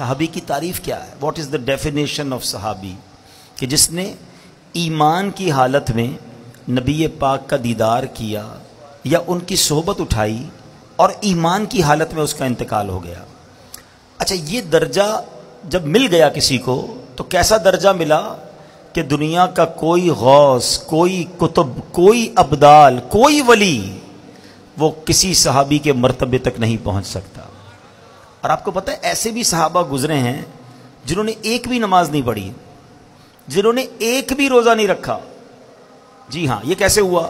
صحابی کی تعریف کیا ہے؟ What is the definition of صحابی؟ کہ جس نے ایمان کی حالت میں نبی پاک کا دیدار کیا یا ان کی صحبت اٹھائی اور ایمان کی حالت میں اس کا انتقال ہو گیا۔ اچھا، یہ درجہ جب مل گیا کسی کو تو کیسا درجہ ملا کہ دنیا کا کوئی غوث، کوئی کتب، کوئی ابدال، کوئی ولی وہ کسی صحابی کے مرتبے تک نہیں پہنچ سکتا۔ اور آپ کو پتہ ہے ایسے بھی صحابہ گزرے ہیں جنہوں نے ایک بھی نماز نہیں پڑھی، جنہوں نے ایک بھی روزہ نہیں رکھا۔ جی ہاں، یہ کیسے ہوا؟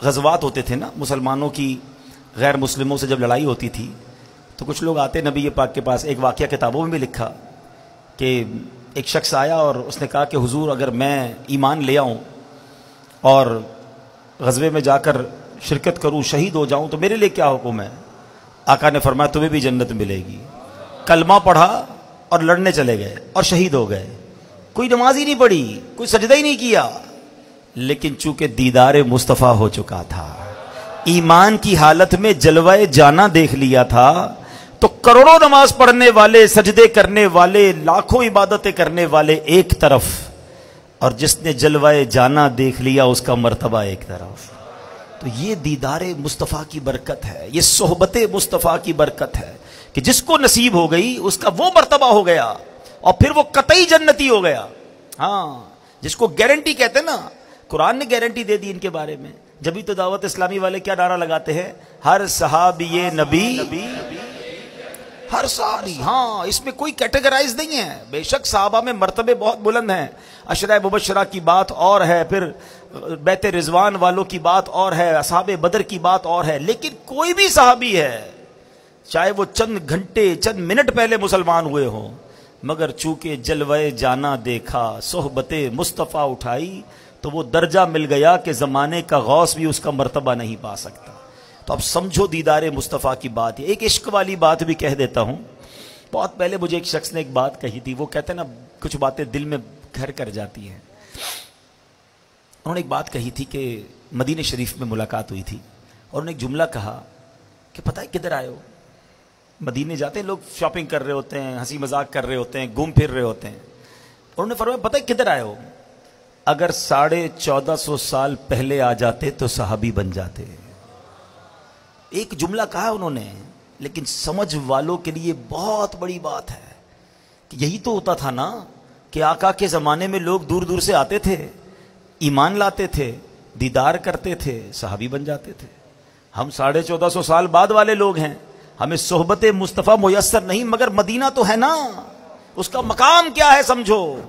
غزوات ہوتے تھے نا مسلمانوں کی، غیر مسلموں سے جب لڑائی ہوتی تھی تو کچھ لوگ آتے نبی پاک کے پاس۔ ایک واقعہ کتابوں میں بھی لکھا کہ ایک شخص آیا اور اس نے کہا کہ حضور اگر میں ایمان لے آؤں اور غزوے میں جا کر شرکت کروں، شہید ہو جاؤں تو میرے لیے کیا حکم ہے؟ آقا نے فرمایا تمہیں بھی جنت ملے گی۔ کلمہ پڑھا اور لڑنے چلے گئے اور شہید ہو گئے۔ کوئی نماز ہی نہیں پڑھی، کوئی سجدہ ہی نہیں کیا، لیکن چونکہ دیدار مصطفیٰ ہو چکا تھا، ایمان کی حالت میں جلوہ جانا دیکھ لیا تھا، تو کروڑوں نماز پڑھنے والے، سجدے کرنے والے، لاکھوں عبادتیں کرنے والے ایک طرف، اور جس نے جلوہ جانا دیکھ لیا اس کا مرتبہ ایک طرف۔ تو یہ دیدار مصطفیٰ کی برکت ہے، یہ صحبت مصطفیٰ کی برکت ہے کہ جس کو نصیب ہو گئی اس کا وہ مرتبہ ہو گیا اور پھر وہ قطعی جنتی ہو گیا۔ ہاں، جس کو گارنٹی کہتے ہیں نا، قرآن نے گارنٹی دے دی ان کے بارے میں۔ جبھی تو دعوت اسلامی والے کیا نعرہ لگاتے ہیں؟ ہر صحابی نبی، ہر صحابی۔ ہاں، اس میں کوئی کیٹیگرائز نہیں ہے۔ بے شک صحابہ میں مرتبے بہت بلند ہیں، عشرہ مبشرہ کی بات اور ہے، پھر بیت رضوان والوں کی بات اور ہے، اصحاب بدر کی بات اور ہے، لیکن کوئی بھی صحابی ہے چاہے وہ چند گھنٹے، چند منٹ پہلے مسلمان ہوئے ہوں، مگر چونکہ جلوہ جانا دیکھا، صحبت مصطفیٰ اٹھائی، تو وہ درجہ مل گیا کہ زمانے کا غوث بھی اس کا مرتبہ نہیں پا سکتا۔ تو اب سمجھو دیدار مصطفیٰ کی بات۔ ایک عشق والی بات بھی کہہ دیتا ہوں۔ بہت پہلے مجھے ایک شخص نے ایک بات کہی تھی، وہ کہتے ہیں نا کچھ باتیں دل میں گھر کر جاتی ہیں۔ انہوں نے ایک بات کہی تھی کہ مدینہ شریف میں ملاقات ہوئی تھی اور انہوں نے ایک جملہ کہا کہ پتہ ہے کدھر آئے ہو؟ مدینے جاتے ہیں لوگ، شاپنگ کر رہے ہوتے ہیں، ہنسی مذاق کر رہے ہوتے ہیں، گھوم پھر رہے ہوتے ہیں۔ انہوں نے فرمایا پتہ ہے کدھر آئے ہو؟ اگر 1450 سال پہلے آ جاتے تو صحابی بن جاتے۔ ایک جملہ کہا انہوں نے، لیکن سمجھ والوں کے لیے بہت بڑی بات ہے کہ یہی تو ہوتا تھا نا کہ آقا کے زمانے میں لوگ دور دور سے آتے تھے، ایمان لاتے تھے، دیدار کرتے تھے، صحابی بن جاتے تھے۔ ہم 1450 سال بعد والے لوگ ہیں، ہمیں صحبت مصطفیٰ میسر نہیں، مگر مدینہ تو ہے نا، اس کا مقام کیا ہے سمجھو۔